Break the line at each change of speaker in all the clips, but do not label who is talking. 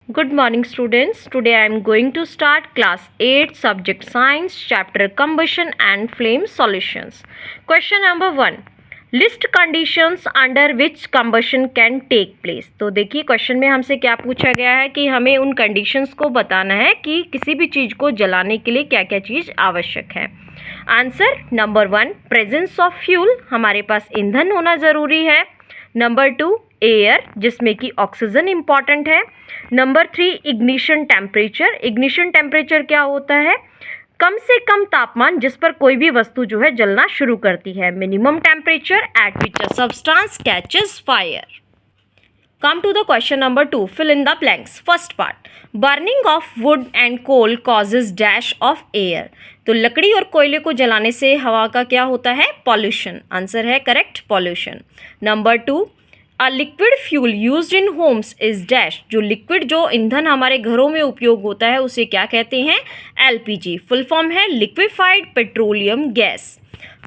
Good morning students. Today I am going to start class 8 subject science chapter combustion and flame solutions. Question number 1. List conditions under which combustion can take place. तो देखिए question में हमसे क्या पूछा गया है कि हमें उन कंडीशंस को बताना है कि किसी भी चीज़ को जलाने के लिए क्या क्या चीज़ आवश्यक है. Answer number 1 presence of fuel, हमारे पास ईंधन होना ज़रूरी है. नंबर 2 एयर, जिसमें कि ऑक्सीजन इम्पॉर्टेंट है. Number 3 ignition temperature. Ignition temperature क्या होता है? कम से कम तापमान जिस पर कोई भी वस्तु जो है जलना शुरू करती है. Minimum temperature at which a substance catches fire. Come to the question number 2. Fill in the blanks. First part. Burning of wood and coal causes dash of air. तो लकड़ी और कोयले को जलाने से हवा का क्या होता है? पॉल्यूशन. आंसर है correct, pollution. Number 2. A liquid fuel used in Holmes is dash. जो लिक्विड जो ईंधन हमारे घरों में उपयोग होता है उसे क्या कहते हैं? एलपीजी. फुल फॉर्म है liquefied petroleum gas.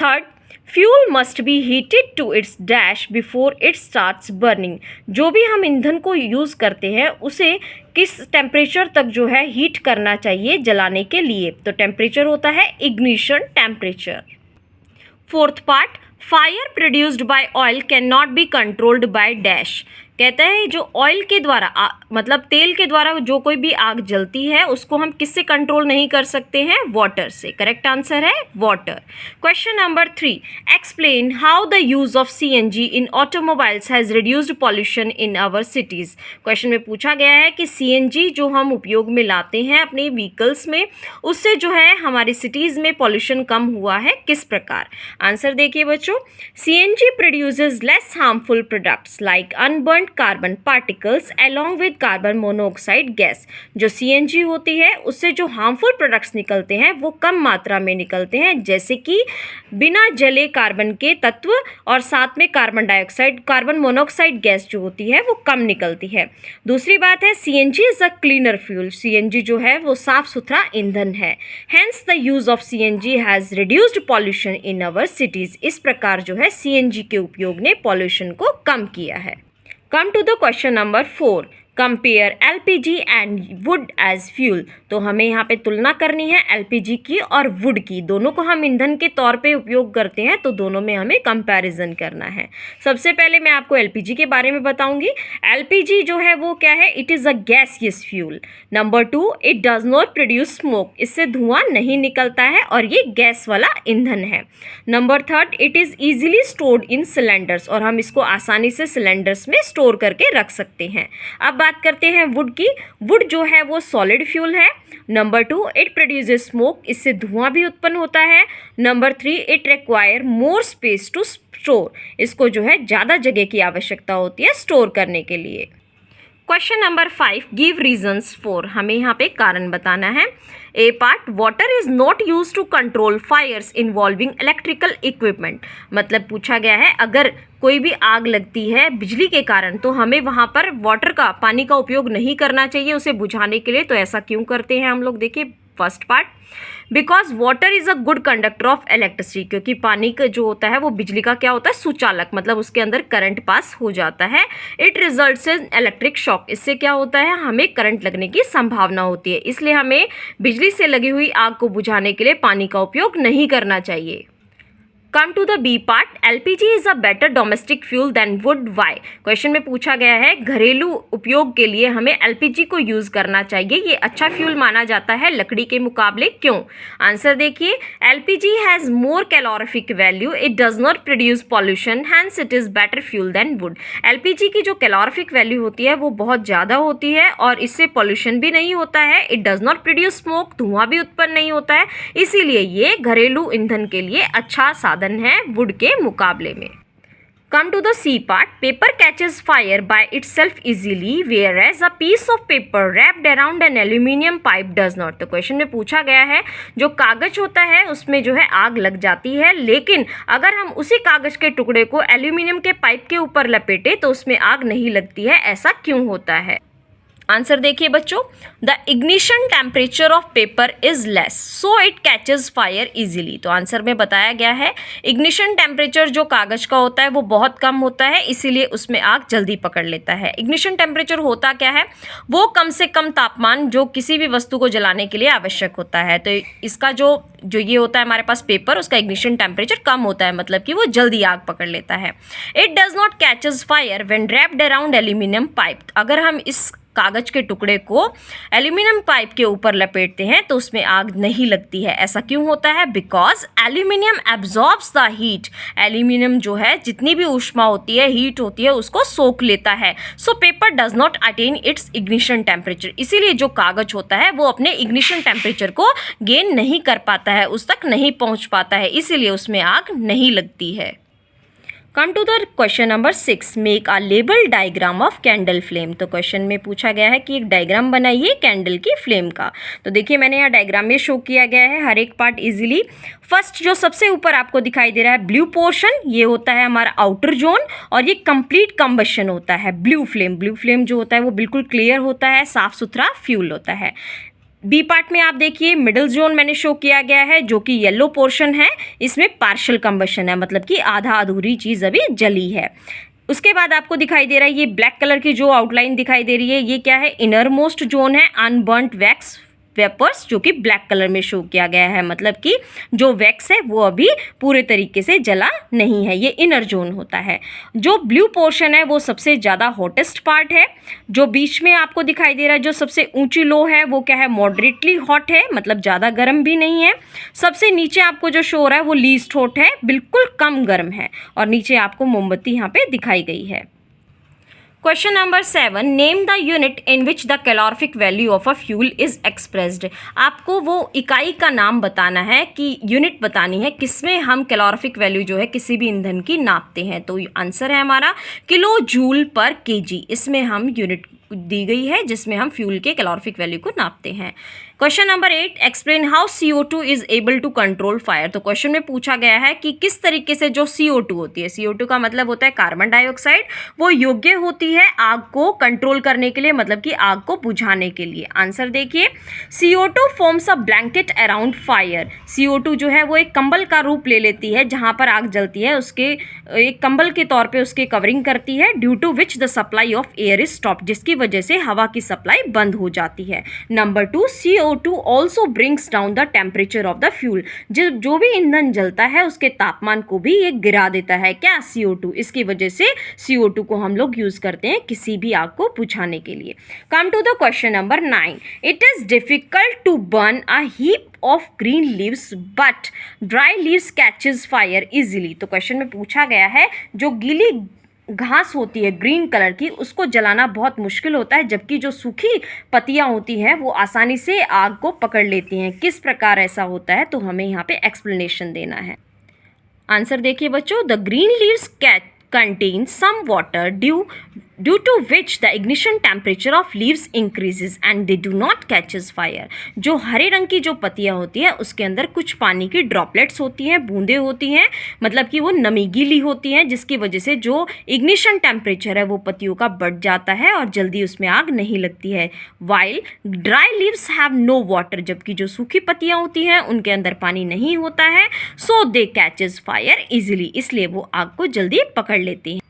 Third, fuel must be heated to its dash before it starts burning. जो भी हम ईंधन को यूज़ करते हैं उसे किस टेम्परेचर तक जो है हीट करना चाहिए जलाने के लिए? तो टेम्परेचर होता है ignition temperature. Fourth part, fire produced by oil can not be controlled by dash. कहता है जो ऑयल के द्वारा मतलब तेल के द्वारा जो कोई भी आग जलती है उसको हम किससे कंट्रोल नहीं कर सकते हैं? वाटर से. करेक्ट आंसर है water. Question number 3. Explain how the use of CNG in automobiles has reduced pollution in our cities. Question में पूछा गया है कि सीएनजी जो हम उपयोग में लाते हैं अपने व्हीकल्स में उससे जो है हमारी सिटीज़ में पॉल्यूशन कम हुआ है, किस प्रकार? आंसर देखिए बच्चों. CNG produces less harmful products like unburn carbon particles along with carbon monoxide gas. जो सीएनजी होती है उससे जो हार्मफुल प्रोडक्ट्स निकलते हैं वो कम मात्रा में निकलते हैं, जैसे कि बिना जले कार्बन के तत्व और साथ में carbon dioxide, carbon monoxide gas जो होती है वो कम निकलती है. दूसरी बात है CNG is a cleaner fuel. CNG जो है वो साफ सुथरा ईंधन है. Hence the use of CNG has reduced pollution in our cities. इस प्रकार जो है सीएनजी के उपयोग ने पॉल्यूशन को कम किया है. Come to the question number 4. Compare LPG and wood as fuel. तो हमें यहाँ पे तुलना करनी है एलपीजी की और वुड की. दोनों को हम ईंधन के तौर पे उपयोग करते हैं तो दोनों में हमें कंपैरिजन करना है. सबसे पहले मैं आपको एलपीजी के बारे में बताऊंगी. एलपीजी जो है वो क्या है? It is a gaseous fuel. Number 2, it does not produce smoke. इससे धुआं नहीं निकलता है और ये गैस वाला ईंधन है. Number 3, it is easily stored in cylinders. और हम इसको आसानी से सिलेंडर्स में स्टोर करके रख सकते हैं. अब बात करते हैं वुड की. वुड जो है वो सॉलिड फ्यूल है. Number 2, it produces smoke. इससे धुआं भी उत्पन्न होता है. Number 3, it require more space to store. इसको जो है ज़्यादा जगह की आवश्यकता होती है स्टोर करने के लिए. Question number 5, give reasons for. हमें यहाँ पे कारण बताना है. A part, water is not use to control fires involving electrical equipment. मतलब पूछा गया है अगर कोई भी आग लगती है बिजली के कारण तो हमें वहाँ पर वाटर का, पानी का उपयोग नहीं करना चाहिए उसे बुझाने के लिए. तो ऐसा क्यों करते हैं हम लोग? देखिए first part, because water is a good conductor of electricity. क्योंकि पानी का जो होता है वो बिजली का क्या होता है? सुचालक. मतलब उसके अंदर करंट पास हो जाता है. It results in electric shock. इससे क्या होता है? हमें करंट लगने की संभावना होती है. इसलिए हमें बिजली से लगी हुई आग को बुझाने के लिए पानी का उपयोग नहीं करना चाहिए. Come to the B part, LPG is a better domestic fuel than wood. Why. Question में पूछा गया है घरेलू उपयोग के लिए हमें एलपीजी को यूज़ करना चाहिए. ये अच्छा फ्यूल माना जाता है लकड़ी के मुकाबले. क्यों? आंसर देखिए. LPG has more calorific value. It does not produce pollution. Hence it is better fuel than wood. LPG की जो कैलोरीफिक वैल्यू होती है वो बहुत ज़्यादा होती है और इससे पॉल्यूशन भी नहीं होता है. It does not produce smoke. धुआं भी उत्पन्न नहीं होता है. इसीलिए ये घरेलू ईंधन के लिए अच्छा साधन है वुड के मुकाबले में. Come to the C part, paper catches fire by itself easily whereas a piece of paper wrapped around an aluminium pipe does not. तो क्वेश्चन में पूछा गया है जो कागज होता है उसमें जो है आग लग जाती है, लेकिन अगर हम उसी कागज के टुकड़े को एल्यूमिनियम के पाइप के ऊपर लपेटे तो उसमें आग नहीं लगती है. ऐसा क्यों होता है? आंसर देखिए बच्चों, the ignition temperature of paper is less so it catches fire easily. तो आंसर में बताया गया है इग्निशन टेम्परेचर जो कागज का होता है वो बहुत कम होता है, इसीलिए उसमें आग जल्दी पकड़ लेता है। इग्निशन टेम्परेचर होता क्या है, वो कम से कम तापमान जो किसी भी वस्तु को जलाने के लिए आवश्यक होता है। तो इसका जो ये होता है हमारे पास पेपर, उसका इग्निशन टेम्परेचर कम होता है, मतलब कि वो जल्दी आग पकड़ लेता है। It does not catches fire when wrapped around aluminium pipe. अगर हम इस कागज के टुकड़े को एल्यूमिनियम पाइप के ऊपर लपेटते हैं तो उसमें आग नहीं लगती है। ऐसा क्यों होता है? Because aluminium absorbs the heat. Aluminium जो है जितनी भी ऊष्मा होती है, हीट होती है, उसको सोख लेता है। So paper does not attain it's ignition temperature. इसीलिए जो कागज होता है वो अपने इग्निशन टेम्परेचर को गेन नहीं कर पाता है, उस तक नहीं पहुंच पाता है, इसीलिए उसमें आग नहीं लगती है। Come to the question number 6, make a label diagram of candle flame. तो क्वेश्चन में पूछा गया है कि एक डायग्राम बनाइए कैंडल की फ्लेम का। तो देखिए मैंने यहाँ डायग्राम में शो किया गया है हर एक पार्ट इजीली। फर्स्ट जो सबसे ऊपर आपको दिखाई दे रहा है ब्लू पोर्शन, ये होता है हमारा आउटर जोन और ये कंप्लीट कंबशन होता है ब्लू फ्लेम। ब्लू फ्लेम जो होता है वो बिल्कुल क्लियर होता है, साफ सुथरा फ्यूल होता है। बी पार्ट में आप देखिए मिडिल जोन मैंने शो किया गया है जो कि येलो पोर्शन है, इसमें पार्शियल कंबशन है, मतलब कि आधा अधूरी चीज़ अभी जली है। उसके बाद आपको दिखाई दे रहा है ये ब्लैक कलर की जो आउटलाइन दिखाई दे रही है, ये क्या है? इनर मोस्ट जोन है, अनबर्न्ट वैक्स वेपर्स, जो कि ब्लैक कलर में शो किया गया है, मतलब कि जो वैक्स है वो अभी पूरे तरीके से जला नहीं है, ये इनर जोन होता है। जो ब्लू पोर्शन है वो सबसे ज़्यादा हॉटेस्ट पार्ट है। जो बीच में आपको दिखाई दे रहा है जो सबसे ऊंची लो है वो क्या है? मॉडरेटली हॉट है, मतलब ज़्यादा गर्म भी नहीं है। सबसे नीचे आपको जो शो हो रहा है वो लीस्ट हॉट है, बिल्कुल कम गर्म है, और नीचे आपको मोमबत्ती यहाँ पे दिखाई गई है। Question number 7, name the unit in which the calorific value of a fuel is expressed. आपको वो इकाई का नाम बताना है कि यूनिट बतानी है किसमें हम कैलोरिफिक वैल्यू जो है किसी भी ईंधन की नापते हैं। तो आंसर है हमारा किलो जूल पर केजी, इसमें हम यूनिट दी गई है जिसमें हम फ्यूल के कैलोरिफिक वैल्यू को नापते हैं। Question number 8, explain how CO2 is able to control fire. तो क्वेश्चन में पूछा गया है कि किस तरीके से जो CO2 होती है, CO2 का मतलब होता है कार्बन डाइऑक्साइड, वो योग्य होती है आग को कंट्रोल करने के लिए, मतलब कि आग को बुझाने के लिए। आंसर देखिए, CO2 forms a blanket around fire. CO2 जो है वो एक कंबल का रूप ले लेती है, जहां पर आग जलती है उसके एक कंबल के तौर पे उसके कवरिंग करती है, due to which the supply of air is stop, जिसकी वजह से हवा की सप्लाई बंद हो जाती है। Number 2, CO2 also brings down the temperature of the fuel. जो भी ईंधन जलता है उसके तापमान को भी ये गिरा देता है, क्या? CO2। इसकी वजह से CO2 को हम लोग यूज करते हैं किसी भी आग को बुझाने के लिए। Come to the question number 9, it is difficult to burn a heap of green leaves but dry leaves catches fire easily. तो क्वेश्चन में पूछा गया है जो गीली घास होती है ग्रीन कलर की उसको जलाना बहुत मुश्किल होता है, जबकि जो सूखी पत्तियां होती हैं वो आसानी से आग को पकड़ लेती हैं। किस प्रकार ऐसा होता है? तो हमें यहाँ पे एक्सप्लेनेशन देना है। आंसर देखिए बच्चों, the green leaves contain some water due to which the ignition temperature of leaves increases and they do not catches fire। जो हरे रंग की जो पत्तियां होती हैं उसके अंदर कुछ पानी की ड्रॉपलेट्स होती हैं, बूंदें होती हैं, मतलब कि वो नमी गीली होती हैं, जिसकी वजह से जो इग्निशन टेम्परेचर है वो पत्तियों का बढ़ जाता है और जल्दी उसमें आग नहीं लगती है। While dry leaves have no water, जबकि जो सूखी पत्तियां होती हैं उनके अंदर पानी नहीं होता है, सो दे कैचेज फायर इजीली, इसलिए वो आग को जल्दी पकड़ लेती हैं।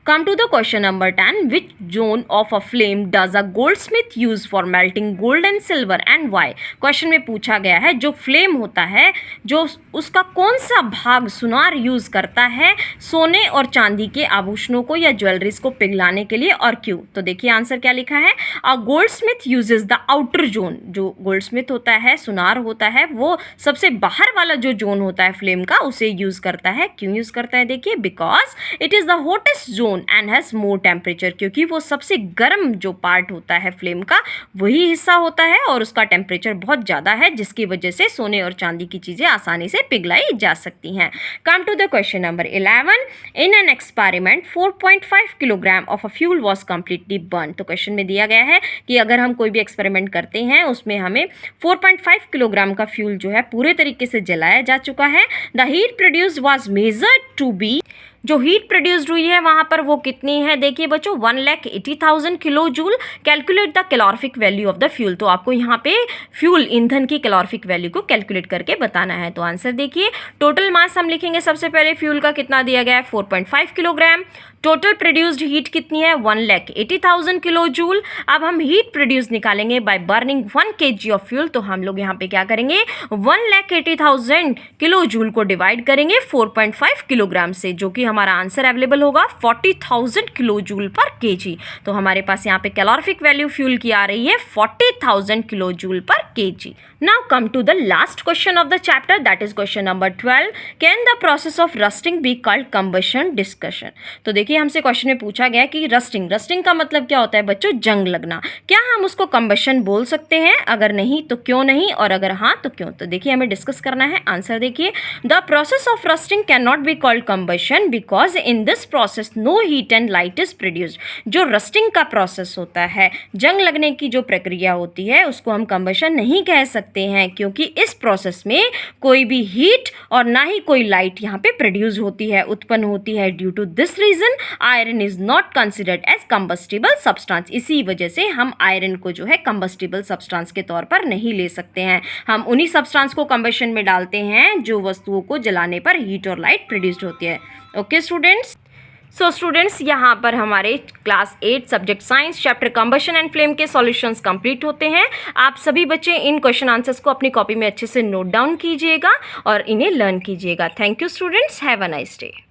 Come to the question number 10, which zone of a flame does a goldsmith use for melting gold and silver and why? Question में पूछा गया है जो फ्लेम होता है जो उसका कौन सा भाग सुनार यूज करता है सोने और चांदी के आभूषणों को या ज्वेलरीज को पिघलाने के लिए और क्यों? तो देखिए आंसर क्या लिखा है, a goldsmith uses the outer zone. जो गोल्डस्मिथ होता है, सुनार होता है, वो सबसे बाहर वाला जो जोन होता है फ्लेम का उसे यूज करता है। क्यों यूज करता है? देखिए, because it is the hottest zone and has more temperature, क्योंकि वो सबसे गर्म जो पार्ट होता है फ्लेम का वही हिस्सा होता है और उसका टेम्परेचर बहुत ज़्यादा है, जिसकी वजह से सोने और चांदी की चीज़ें आसानी से पिघलाई जा सकती हैं। Come to the question number 11, in an experiment 4.5 kilogram of a fuel was completely burn. तो क्वेश्चन में दिया गया है कि अगर हम कोई भी एक्सपेरिमेंट करते हैं उसमें हमें 4.5 किलोग्राम का फ्यूल जो है पूरे तरीके से जलाया जा चुका है। The heat produced was measured to be, जो हीट प्रोड्यूस्ड हुई है वहाँ पर वो कितनी है, देखिए बच्चों 1,80,000 kilo joule. Calculate the calorific value of the fuel, तो आपको यहाँ पे फ्यूल ईंधन की कैलोरीफिक वैल्यू को कैलकुलेट करके बताना है। तो आंसर देखिए, टोटल मास हम लिखेंगे सबसे पहले फ्यूल का कितना दिया गया है 4.5 किलोग्राम। टोटल प्रोड्यूस्ड हीट कितनी है 1,80,000 किलो जूल। अब हम हीट प्रोड्यूस निकालेंगे by burning 1 kg of fuel, तो हम लोग यहाँ पे क्या करेंगे 1,80,000 किलो जूल को डिवाइड करेंगे 4.5 किलोग्राम से, जो कि हमारा आंसर अवेलेबल होगा 40,000 किलो जूल पर केजी। तो हमारे पास यहाँ पे कैलोरीफिक वैल्यू फ्यूल की आ रही है 40,000 kilo joule per KG. Now come to the last question of the chapter, that is question number 12। Can the process of rusting be called combustion discussion. तो देखिए हमसे क्वेश्चन में पूछा गया कि रस्टिंग का मतलब क्या होता है बच्चों, जंग लगना। क्या हम उसको कंबशन बोल सकते हैं, अगर नहीं तो क्यों नहीं, और अगर हाँ तो क्यों। तो देखिए हमें डिस्कस करना है। आंसर देखिए, the process of rusting can not be called combustion because in this process no heat and light is produced. जो रस्टिंग का प्रोसेस होता है, जंग लगने की जो प्रक्रिया होती है, उसको हम कंबशन नहीं कह सकते हैं, क्योंकि इस प्रोसेस में कोई भी हीट और ना ही कोई लाइट यहाँ पे प्रोड्यूस होती है, उत्पन्न होती है। Due to this reason iron is not considered as combustible substance. इसी वजह से हम आयरन को जो है कंबस्टिबल सब्सटेंस के तौर पर नहीं ले सकते हैं। हम उन्हीं सब्सटेंस को कंबशन में डालते हैं जो वस्तुओं को जलाने पर हीट और लाइट प्रोड्यूस्ड होती है। ओके स्टूडेंट्स, सो स्टूडेंट्स यहाँ पर हमारे class 8 subject science chapter combustion and flame के सॉल्यूशंस कंप्लीट होते हैं। आप सभी बच्चे इन क्वेश्चन आंसर्स को अपनी कॉपी में अच्छे से नोट डाउन कीजिएगा और इन्हें लर्न कीजिएगा। Thank you students, have a nice day.